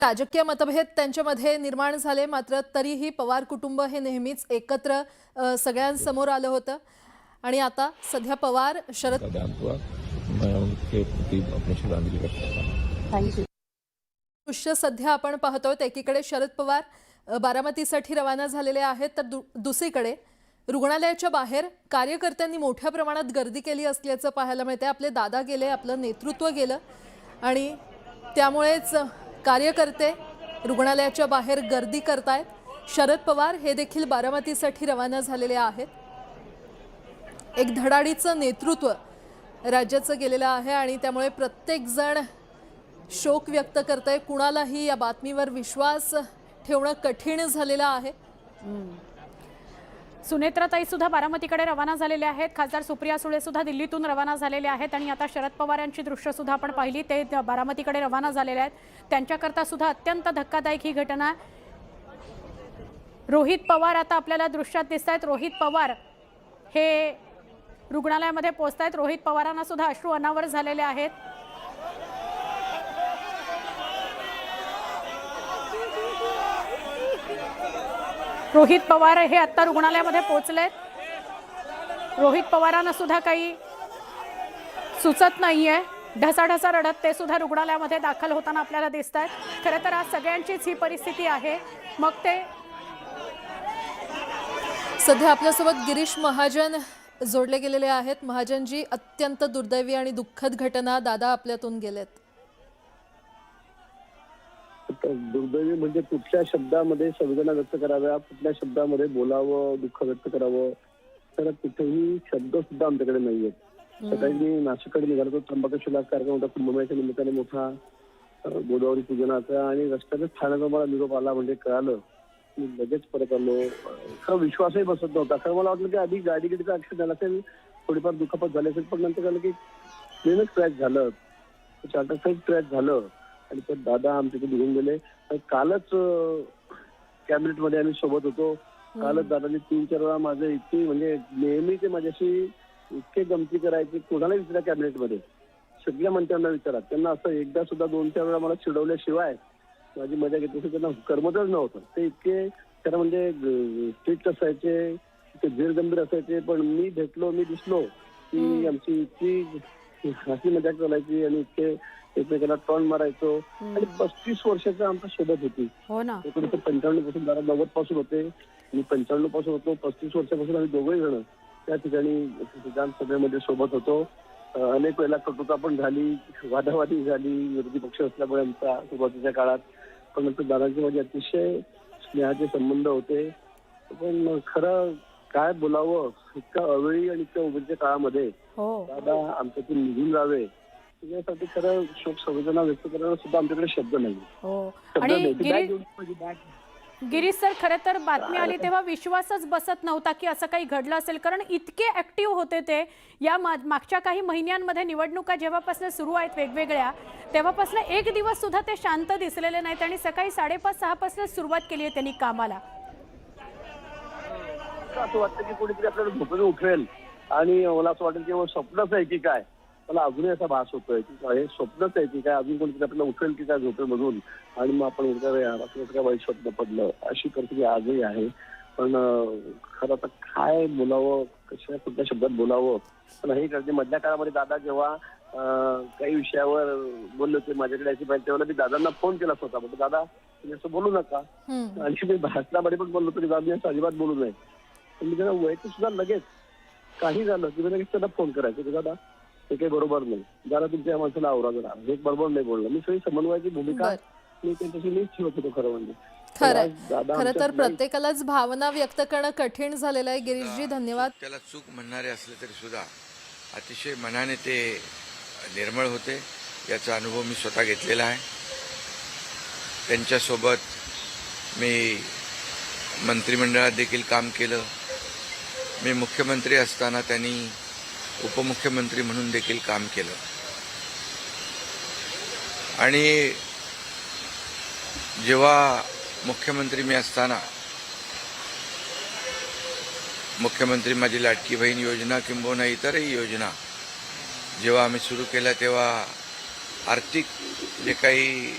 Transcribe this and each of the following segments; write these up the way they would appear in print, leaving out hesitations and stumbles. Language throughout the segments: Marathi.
राजकीय मतभेद त्यांच्यामध्ये निर्माण झाले, मात्र तरीही पवार कुटुंब हे नेहमीच एकत्र सगळ्यांसमोर आलं होतं आणि आता सध्या पवार शरद दृश्य सध्या आपण पाहतोय। एकीकडे शरद पवार बारामतीसाठी रवाना झालेले आहेत, तर दुसरीकडे रुग्णालयाच्या बाहेर कार्यकर्त्यांनी मोठ्या प्रमाणात गर्दी केली असल्याचं पाहायला मिळते। आपले दादा गेले, आपलं नेतृत्व गेलं आणि त्यामुळेच कार्यकर्ते रुग्णालयाच्या बाहेर गर्दी करतायत। शरद पवार हे देखील बारामतीसाठी रवाना झालेले आहेत। एक धडाडीचं नेतृत्व राज्याचं गेलेलं आहे आणि त्यामुळे प्रत्येक जण शोक व्यक्त करतंय। कुणालाही या बातमीवर विश्वास ठेवणं कठीण झालेलं आहे। सुनेत्राताई सुद्धा बारामतीकडे रवाना झालेले आहेत। खासदार सुप्रिया सुळे सुद्धा दिल्लीतून रवाना झालेले आहेत आणि आता शरद पवार यांची दृश्य सुद्धा आपण पाहिली, ते बारामतीकडे रवाना झालेले आहेत। त्यांच्याकरता सुद्धा अत्यंत धक्कादायक ही घटना। रोहित पवार आता आपल्याला दृश्यात दिसतायत। रोहित पवार हे रुग्णालयामध्ये पोहोचतायत। रोहित पवारांना सुद्धा अश्रू अनावर झालेले आहेत। रोहित पवार हे आता रुग्णालयामध्ये पोहोचलेत। रोहित पवारांना सुद्धा काही सुचत नाहीये, ढसाढसा रडत ते सुद्धा रुग्णालयामध्ये दाखल होताना आपल्याला दिसतात। खरं तर आज सगळ्यांचीच ही परिस्थिती आहे। मग ते सध्या आपल्यासोबत गिरीश महाजन जोडले गेलेले आहेत। महाजनजी, अत्यंत दुर्दैवी आणि दुःखद घटना, दादा आपल्यातून गेलेत। दुर्दैवी म्हणजे कुठल्या शब्दामध्ये संवेदना व्यक्त कराव्या, कुठल्या शब्दामध्ये बोलावं, दुःख व्यक्त करावं, तर कुठेही शब्द सुद्धा आमच्याकडे नाहीयेत। सकाळी मी नाशिककडे निघालो, त्र्यंबकेश्वरला कार्यक्रम होता, कुंभमेळ्याच्या निमित्ताने मोठा गोदावरी पूजनाचा, आणि रस्त्यातच ठाण्याचा मला निरोप आला म्हणजे कळालं, मी लगेच परत आलो। खरं विश्वासही बसत नव्हता। खरं मला वाटलं की आधी गाडीचा ऍक्सिडेंट झाला असेल, थोडीफार दुखापत झाली असेल, पण नंतर कळलं की प्लेनच क्रॅश झालं, चार्टरचं क्रॅश झालं आणि तर दादा आमच्या इथे निघून गेले। कालच कॅबिनेटमध्ये आम्ही सोबत होतो। कालच दादांनी 3-4 वेळा माझं इतकी म्हणजे नेहमी ते माझ्याशी इतके गमती करायचे, कोणाला विचारा कॅबिनेटमध्ये, सगळ्या मंत्र्यांना विचारा, त्यांना असं एकदा सुद्धा 2-4 वेळा मला चिडवल्याशिवाय माझी मजा घेतली त्यांना करमतच नव्हतं। ते इतके खरं म्हणजे स्ट्रिक्ट असायचे, ते धीरगंभीर असायचे, पण मी भेटलो, मी दिसलो की आमची इतकी हसी मजाक चालायची आणि इतके एकमेकांना टॉन मारायचो। आणि 35 वर्षाचा आमचा सोबत होती। 1995 पासून 90 पासून होते, मी 95 पासून होतो, 35 वर्षापासून आम्ही दोघंही जण त्या ठिकाणी विधानसभेमध्ये सोबत होतो। अनेक वेळेला कटुता पण झाली, वादावादी झाली, विरोधी पक्ष असल्यामुळे आमचा सुरुवातीच्या काळात, पण नंतर दादांचे माझे अतिशय स्नेहाचे संबंध होते। पण खरं काय बोलावं, इतक्या अवेळी आणि इतक्या उभीच्या काळामध्ये दादा आमच्यातून निघून जावे यासाठी खरं शोक संवेदना व्यक्त करायला सुद्धा आमच्याकडे शब्द नाही। गिरीश सर, खरं तर बातमी आली तेव्हा विश्वासच बसत नव्हता की असं काही घडलं असेल, कारण इतके ऍक्टिव्ह होते ते। या मागच्या काही महिन्यांमध्ये निवडणुका जेव्हापासून सुरू आहेत वेगवेगळ्या, तेव्हापासून एक दिवस सुद्धा ते शांत दिसलेले नाहीत आणि सकाळी 5:30-6 पासून सुरुवात केली आहे त्यांनी कामाला। असं वाटतं की कोणीतरी आपल्याला झोपेतून उठवेल आणि मला असं वाटेल की स्वप्नच आहे की काय, मला अजूनही असा भास होतोय की हे स्वप्नच आहे की काय, अजून कोणीतरी आपल्याला उठवेल की काय झोपेमधून आणि मग आपण उठल्या वाईट स्वप्न पडलं, अशी परिस्थिती आजही आहे। पण खरं तर काय बोलावं, कशा कुठल्या शब्दात बोलावं, पण हे करते। मधल्या काळामध्ये दादा जेव्हा काही विषयावर बोलले होते, माझ्याकडे यायची पाहिजे, तेव्हा मी दादांना फोन केला स्वतः, म्हणजे दादा तुम्ही असं बोलू नका, आणि मी भाषणामध्ये पण बोललो तरी दादा असं अजिबात बोलू नये। पण मी त्यांना वैयक्तिक सुद्धा लगेच काही झालं की लगेच त्यांना फोन करायचं की दादा हे काही बरोबर नाही, जरा तुमच्या माणसाला आवरा, जरा हे बरोबर नाही बोललं। मी सगळी समन्वयाची भूमिका मी त्यांच्याशी मीच ठेवत होतो खरं म्हणजे। खरं तर प्रत्येकालाच भावना व्यक्त करणं कठीण झालेलं आहे। गिरीशजी, धन्यवाद। त्याला चूक म्हणणारे असले तरी सुद्धा अतिशय मनाने ते निर्मळ होते, याचा अनुभव मी स्वतः घेतलेला आहे। त्यांच्यासोबत मी मंत्रिमंडळात देखील काम केलं। मी मुख्यमंत्री असताना त्यांनी उपमुख्यमंत्री म्हणून देखील काम केलं आणि जेव्हा मुख्यमंत्री मी असताना मुख्यमंत्री माझी लाडकी बहीण योजना किंबहुना इतरही योजना जेव्हा आम्ही सुरू केल्या तेव्हा आर्थिक जे काही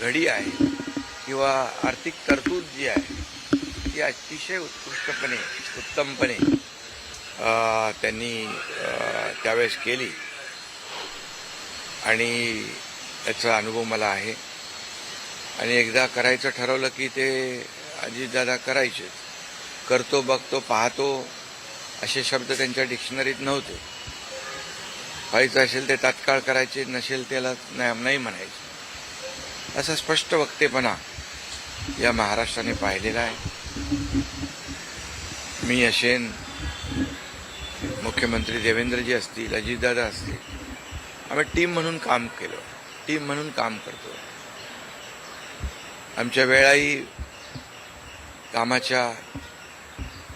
घडी आहे किंवा आर्थिक तरतूद जी आहे ती अतिशय उत्तमपणे त्यांनी त्यावेळेस केली आणि त्याचा अनुभव मला आहे. आणि एकदा करायचं ठरवलं की ते अजितदादा करायचे. करतो, बघतो, पाहतो असे शब्द त्यांच्या डिक्शनरीत नव्हते. व्हायचं असेल ते तात्काळ करायचे, नसेल त्याला नाही म्हणायचे. असा स्पष्ट वक्तेपणा या महाराष्ट्राने पाहिलेला आहे. मी असेन, मुख्यमंत्री देवेंद्रजी असतील, अजितदादा असतील, आम्ही टीम म्हणून काम केलं, टीम म्हणून काम करतो. आमच्या वेळाही कामाच्या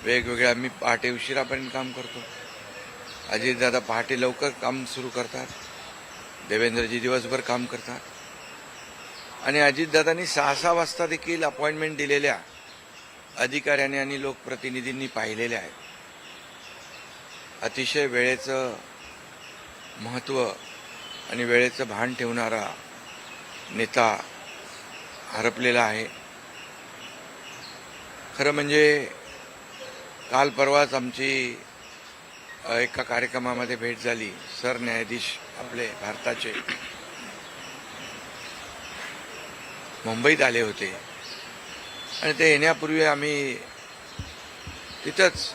वेगवेगळ्या, आम्ही पहाटे उशिरापर्यंत काम करतो. अजितदादा पहाटे लवकर काम सुरू करतात, देवेंद्रजी दिवसभर काम करतात. आणि अजितदादांनी 6-6 वाजता देखील अपॉइंटमेंट दिलेल्या अधिकाऱ्यांनी आणि लोकप्रतिनिधींनी पाहिलेल्या आहेत. अतिशय वेळेचं महत्त्व आणि वेळेचं भान ठेवणारा नेता हरपलेला आहे. खरं म्हणजे काल परवाच आमची एका कार्यक्रमामध्ये भेट झाली. सरन्यायाधीश आपले भारताचे मुंबईत आले होते आणि ते येण्यापूर्वी आम्ही तिथंच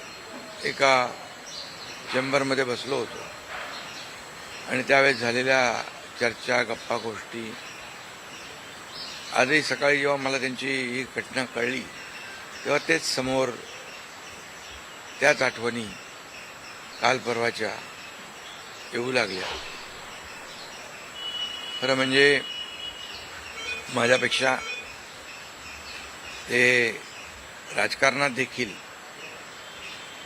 एका चेंबरमध्ये बसलो होतो आणि त्यावेळेस झालेल्या चर्चा, गप्पा गोष्टी, आजही सकाळी जेव्हा मला त्यांची ही घटना कळली तेव्हा तेच समोर त्याच आठवणी काल परवाच्या येऊ लागल्या. खरं म्हणजे माझ्यापेक्षा ते राजकारणात देखील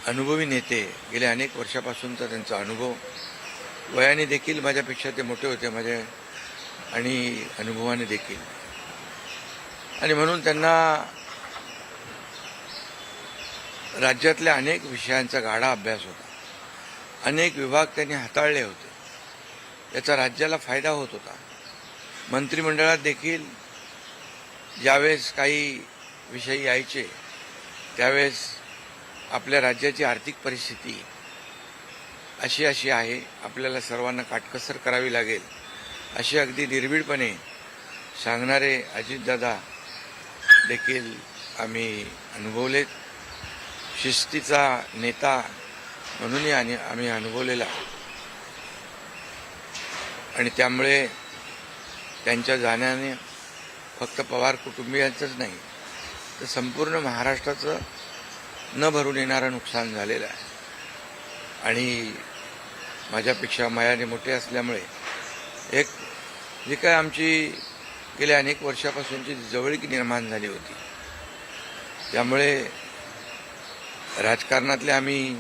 अनुभवी नेते, गेल्या अनेक वर्षापासूनचा त्यांचा अनुभव, वयाने देखील माझ्यापेक्षा ते मोठे होते माझे आणि अनुभवाने देखील. आणि म्हणून त्यांना राज्यातल्या अनेक विषयांचा गाढा अभ्यास होता. अनेक विभाग त्यांनी हाताळले होते. याचा राज्याला फायदा होत होता. मंत्रिमंडळात देखील ज्यावेळेस काही विषय यायचे त्यावेळेस आपल्या राज्याची आर्थिक परिस्थिती अशी आहे, आपल्याला सर्वांना काटकसर करावी लागेल, असे अगदी निर्भीडपणे सांगणारे अजितदादा देखील आम्ही अनुभवलेत. शिस्तीचा नेता म्हणूनही आम्ही अनुभवलेला. आणि त्यामुळे त्यांच्या जाण्याने फक्त पवार कुटुंबियांचंच नाही तर संपूर्ण महाराष्ट्राचं न भरून येणारं नुकसान झालेलं आहे. आणि माझ्यापेक्षा वयाने मोठे असल्यामुळे एक जी काय आमची गेल्या अनेक वर्षापासूनची जवळीक निर्माण झाली होती, त्यामुळे राजकारणातले आम्ही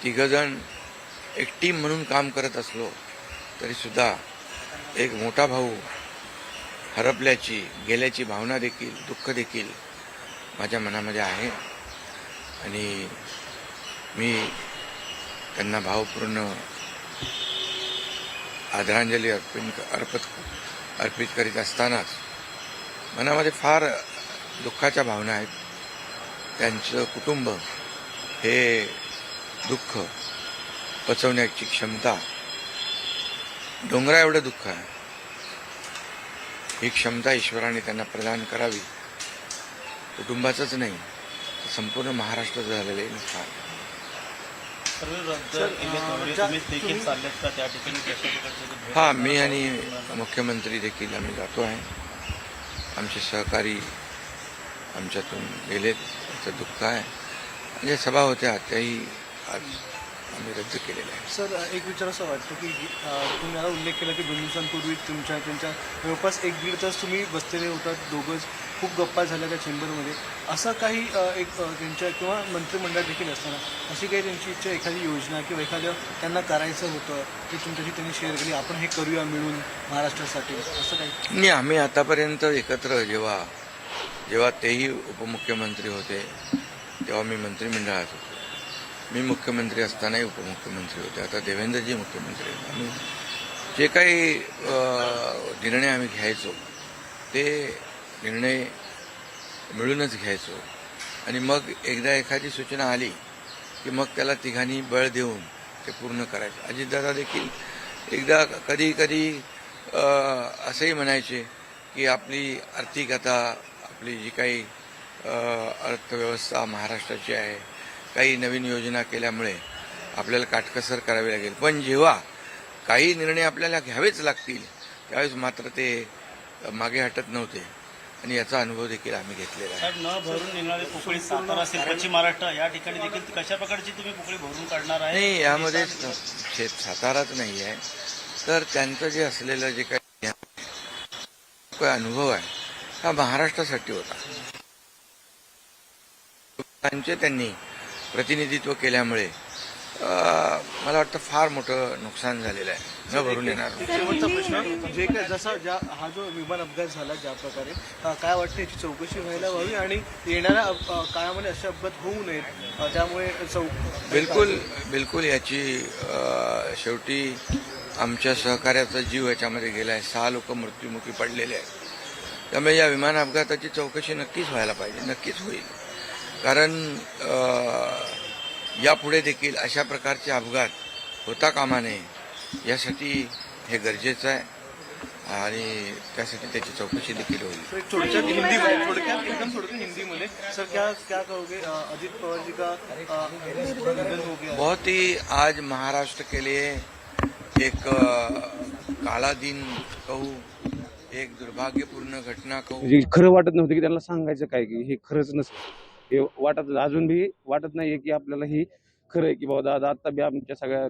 तिघजण एक टीम म्हणून काम करत असलो तरीसुद्धा एक मोठा भाऊ हरपल्याची, गेल्याची भावना देखील, दुःख देखील माझ्या मनामध्ये आहे. आणि मी त्यांना भावपूर्ण आदरांजली अर्पित करीत असतानाच मनामध्ये फार दुःखाच्या भावना आहेत. त्यांचं कुटुंब हे दुःख पचवण्याची क्षमता, डोंगरा एवढं दुःख आहे, ही क्षमता ईश्वराने त्यांना प्रदान करावी. कुटुंबाचंच नाही तर संपूर्ण महाराष्ट्राचं झालेलं आहे नुकसान. हा, मी आणि मुख्यमंत्री देखील आम्ही जातो आहे. आमचे सहकारी आमच्यातून गेलेत, त्याचं दुःख आहे. म्हणजे सभा होत्या त्याही आज आम्ही रद्द केलेल्या आहे. सर, एक विचार असं वाटतं की तुम्ही मला उल्लेख केला की 2 दिवसांपूर्वी त्यांच्या जवळपास 1-1.5 तास तुम्ही बसलेले होतात दोघंच, खूप गप्पा झाल्या त्या चेंबरमध्ये. असं काही एक त्यांच्या किंवा मंत्रिमंडळात देखील असताना अशी काही त्यांची इच्छा, एखादी योजना किंवा एखादं त्यांना करायचं होतं की तुमच्याशी त्यांनी शेअर केली, आपण हे करूया मिळून महाराष्ट्रासाठी, असं काही? नाही, आम्ही आतापर्यंत एकत्र जेव्हा तेही उपमुख्यमंत्री होते तेव्हा मी मंत्रिमंडळात होतो. मी मुख्यमंत्री असतानाही उपमुख्यमंत्री होते. आता देवेंद्रजी मुख्यमंत्री आहेत. आम्ही जे काही निर्णय आम्ही घ्यायचो ते निर्णय मिळूनच घ्यायचो आणि मग एकदा एखादी सूचना आली की मग त्याला तिघांनी बळ देऊन ते पूर्ण करायचं. अजितदादा देखील एकदा कधी कधी असंही म्हणायचे की आपली आर्थिक आता आपली जी काही अर्थव्यवस्था महाराष्ट्राची आहे, काही नवीन योजना केल्यामुळे आपल्याला काटकसर करावी लागेल, पण जेव्हा काही निर्णय आपल्याला घ्यावेच लागतील त्यावेळेस मात्र ते मागे हटत नव्हते आणि याचा अनुभव देखील आम्ही घेतलेला आहे. साहेब, न भरून निघणारी पोकळी सातारा असेल, पश्चिम महाराष्ट्र या ठिकाणी देखील कशा प्रकारची तुम्ही पोकळी भरून काढणार आहे? नाही, यामध्ये साताराच नाही आहे, तर त्यांचं जे असलेलं जे काही अनुभव आहे हा महाराष्ट्रासाठी होता. त्यांचे त्यांनी प्रतिनिधित्व केल्यामुळे मला वाटतं फार मोठं नुकसान झालेलं आहे, न भरून येणार. शेवटचा प्रश्न, जे काय जसा हा जो विमान अपघात झाला ज्या प्रकारे काय वाटतं याची चौकशी व्हायला हवी आणि येणाऱ्या काळामध्ये असे अपघात होऊ नयेत, त्यामुळे बिलकुल याची शेवटी आमच्या सहकार्याचा जीव याच्यामध्ये गेला आहे. 6 लोक मृत्युमुखी पडलेले आहेत. त्यामुळे या विमान अपघाताची चौकशी नक्कीच व्हायला पाहिजे, नक्कीच होईल. कारण यापुढे देखील अशा प्रकारचे अपघात होता कामा नये, यासाठी हे गरजेचं आहे आणि त्यासाठी त्याची चौकशी देखील होईल. थोडक्यात हिंदीमध्ये सर क्या कहोगे, अजित पवार जी का निधन हो गया? बहुत ही आज महाराष्ट्र के लिए एक काला दिन कहूँ, एक दुर्भाग्यपूर्ण घटना कहूँ. म्हणजे खरं वाटत नव्हतं की त्यांना सांगायचं काय की हे खरंच नसतं. हे वाटत अजून बी वाटत नाहीये की आपल्याला ही खरं आहे की बाबा दादा आता बी आमच्या सगळ्या